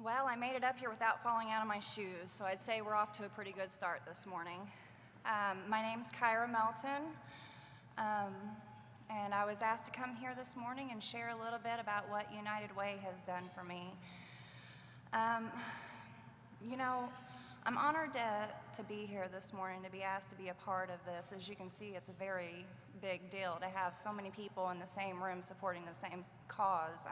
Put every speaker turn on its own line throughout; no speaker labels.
Well, I made it up here without falling out of my shoes, so I'd say we're off to a pretty good start this morning. My name's Kyra Melton, and I was asked to come here this morning and share a little bit about what United Way has done for me. I'm honored to be here this morning, to be asked to be a part of this. As you can see, it's a very big deal to have so many people in the same room supporting the same cause.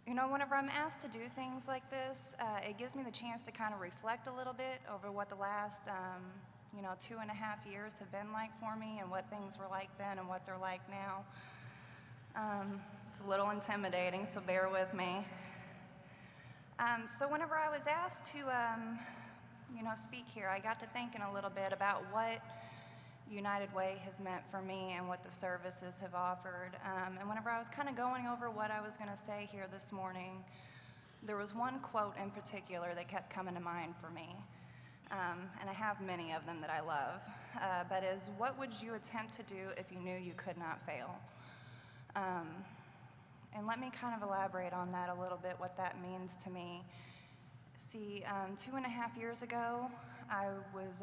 Whenever I'm asked to do things like this, it gives me the chance to kind of reflect a little bit over what the last, 2.5 years have been like for me and what things were like then and what they're like now. It's a little intimidating, so bear with me. So whenever I was asked to, speak here, I got to thinking a little bit about what United Way has meant for me and what the services have offered. And whenever I was kind of going over what I was going to say here this morning, there was one quote in particular that kept coming to mind for me. And I have many of them that I love, but is, what would you attempt to do if you knew you could not fail? And let me kind of elaborate on that a little bit, what that means to me. See, 2.5 years ago, I was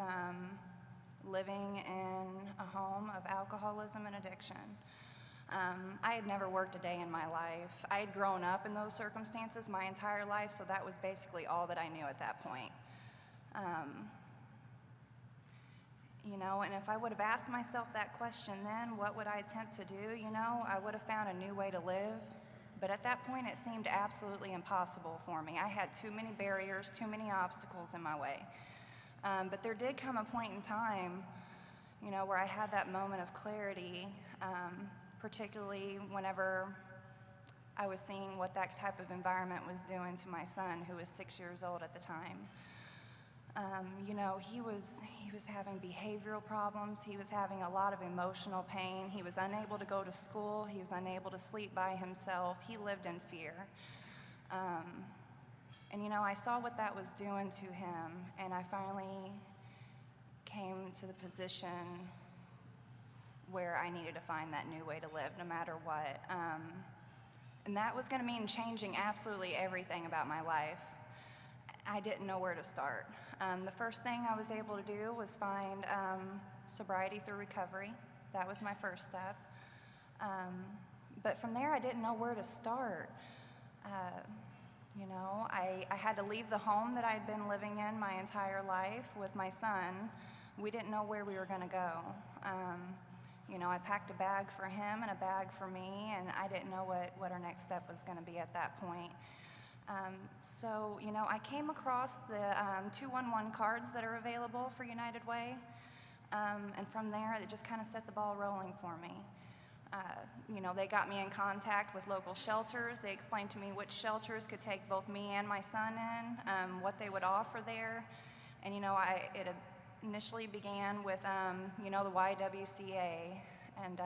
living in a home of alcoholism and addiction. I had never worked a day in my life. I had grown up in those circumstances my entire life, so that was basically all that I knew at that point. And if I would have asked myself that question then, what would I attempt to do? I would have found a new way to live. But at that point, it seemed absolutely impossible for me. I had too many barriers, too many obstacles in my way. But there did come a point in time, where I had that moment of clarity, particularly whenever I was seeing what that type of environment was doing to my son, who was 6 years old at the time. He was having behavioral problems. He was having a lot of emotional pain. He was unable to go to school. He was unable to sleep by himself. He lived in fear. I saw what that was doing to him, and I finally came to the position where I needed to find that new way to live, no matter what. And that was going to mean changing absolutely everything about my life. I didn't know where to start. The first thing I was able to do was find sobriety through recovery. That was my first step. But from there, I didn't know where to start. I had to leave the home that I'd been living in my entire life with my son. We didn't know where we were going to go. I packed a bag for him and a bag for me, and I didn't know what our next step was going to be at that point. I came across the 211 cards that are available for United Way, and from there, it just kind of set the ball rolling for me. They got me in contact with local shelters. They explained to me which shelters could take both me and my son in, what they would offer there. And, it initially began with, the YWCA. And,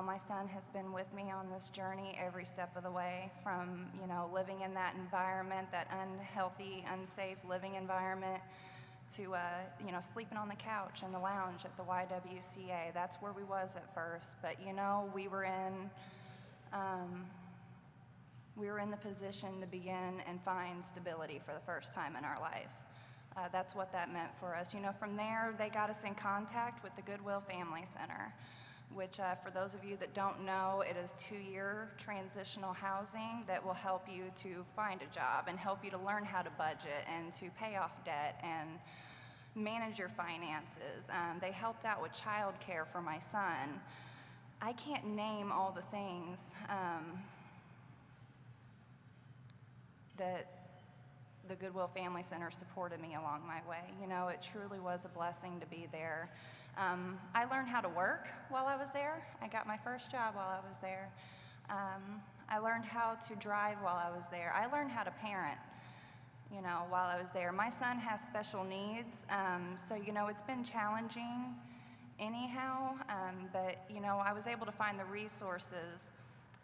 my son has been with me on this journey every step of the way, from, living in that environment, that unhealthy, unsafe living environment, to, sleeping on the couch in the lounge at the YWCA. That's where we was at first. But, we were in the position to begin and find stability for the first time in our life. That's what that meant for us. From there, they got us in contact with the Goodwill Family Center, which, for those of you that don't know, it is 2-year transitional housing that will help you to find a job and help you to learn how to budget and to pay off debt and manage your finances. They helped out with child care for my son. I can't name all the things that the Goodwill Family Center supported me along my way. It truly was a blessing to be there. I learned how to work while I was there. I got my first job while I was there. I learned how to drive while I was there. I learned how to parent, while I was there. My son has special needs, so, it's been challenging anyhow, but, I was able to find the resources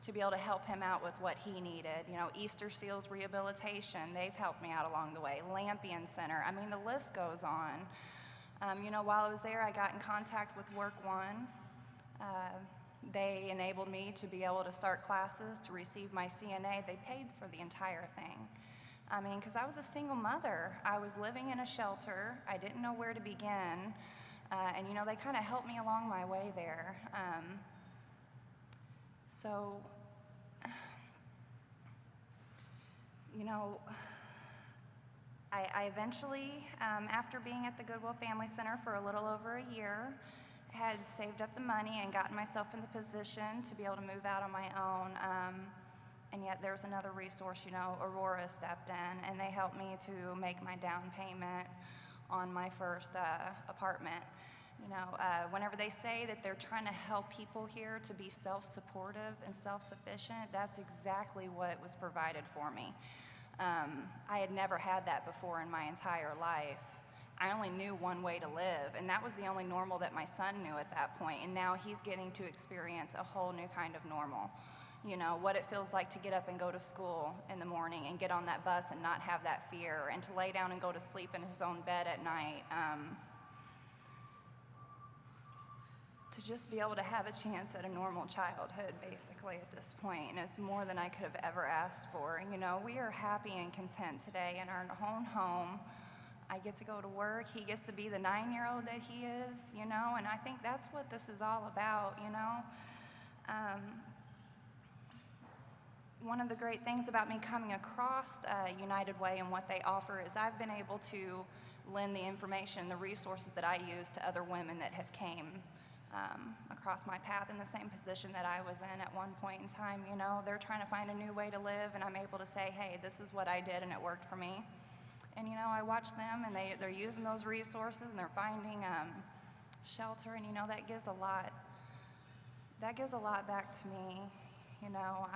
to be able to help him out with what he needed. Easter Seals Rehabilitation, they've helped me out along the way. Lampion Center, the list goes on. While I was there, I got in contact with Work One. They enabled me to be able to start classes, to receive my CNA. They paid for the entire thing. I mean, because I was a single mother. I was living in a shelter. I didn't know where to begin. And, you know, they kind of helped me along my way there. So, you know, I eventually, after being at the Goodwill Family Center for a little over a year, had saved up the money and gotten myself in the position to be able to move out on my own. And yet there's another resource, you know, Aurora stepped in, and they helped me to make my down payment on my first apartment. You know, whenever they say that they're trying to help people here to be self-supportive and self-sufficient, that's exactly what was provided for me. I had never had that before in my entire life. I only knew one way to live, and that was the only normal that my son knew at that point, and now he's getting to experience a whole new kind of normal. You know, what it feels like to get up and go to school in the morning and get on that bus and not have that fear, and to lay down and go to sleep in his own bed at night. To just be able to have a chance at a normal childhood, basically, at this point, and it's more than I could have ever asked for. You know, we are happy and content today in our own home. I get to go to work. He gets to be the 9-year-old that he is, you know, and I think that's what this is all about, you know. One of the great things about me coming across United Way and what they offer is I've been able to lend the information, the resources that I use to other women that have came across my path in the same position that I was in at one point in time. You know, they're trying to find a new way to live, and I'm able to say, hey, this is what I did and it worked for me. And, you know, I watch them, and they're using those resources, and they're finding shelter, and, you know, that gives a lot back to me. You know,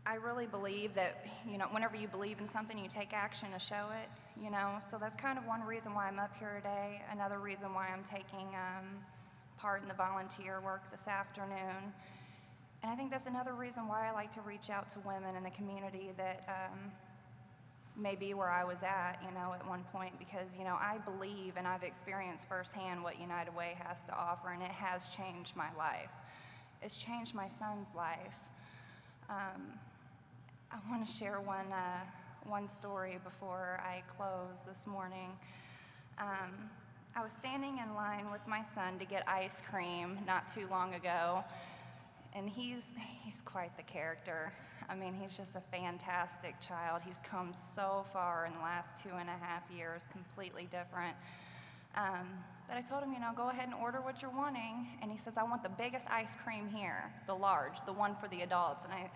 I really believe that, you know, whenever you believe in something, you take action to show it, you know. So that's kind of one reason why I'm up here today. Another reason why I'm taking part in the volunteer work this afternoon. And I think that's another reason why I like to reach out to women in the community that may be where I was at, you know, at one point, because, you know, I believe and I've experienced firsthand what United Way has to offer, and it has changed my life. It's changed my son's life. I want to share one story before I close this morning. I was standing in line with my son to get ice cream not too long ago, and he's quite the character. I mean, he's just a fantastic child. He's come so far in the last 2.5 years, completely different. But I told him, you know, go ahead and order what you're wanting. And he says, I want the biggest ice cream here, the large, the one for the adults. And I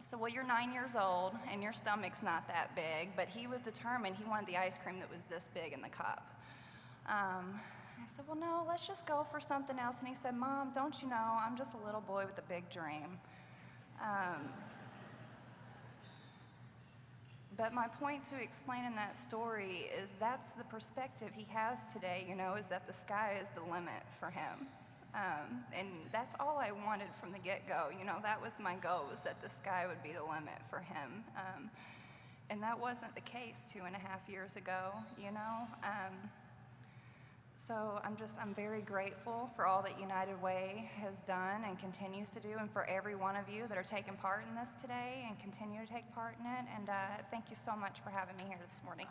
said, well, you're 9 years old, and your stomach's not that big. But he was determined. He wanted the ice cream that was this big in the cup. I said, well, no, let's just go for something else. And he said, Mom, don't you know, I'm just a little boy with a big dream. But my point to explaining that story is that's the perspective he has today, you know, is that the sky is the limit for him. And that's all I wanted from the get-go. You know, that was my goal, was that the sky would be the limit for him. And that wasn't the case 2.5 years ago, you know. So I'm very grateful for all that United Way has done and continues to do, and for every one of you that are taking part in this today and continue to take part in it. And thank you so much for having me here this morning.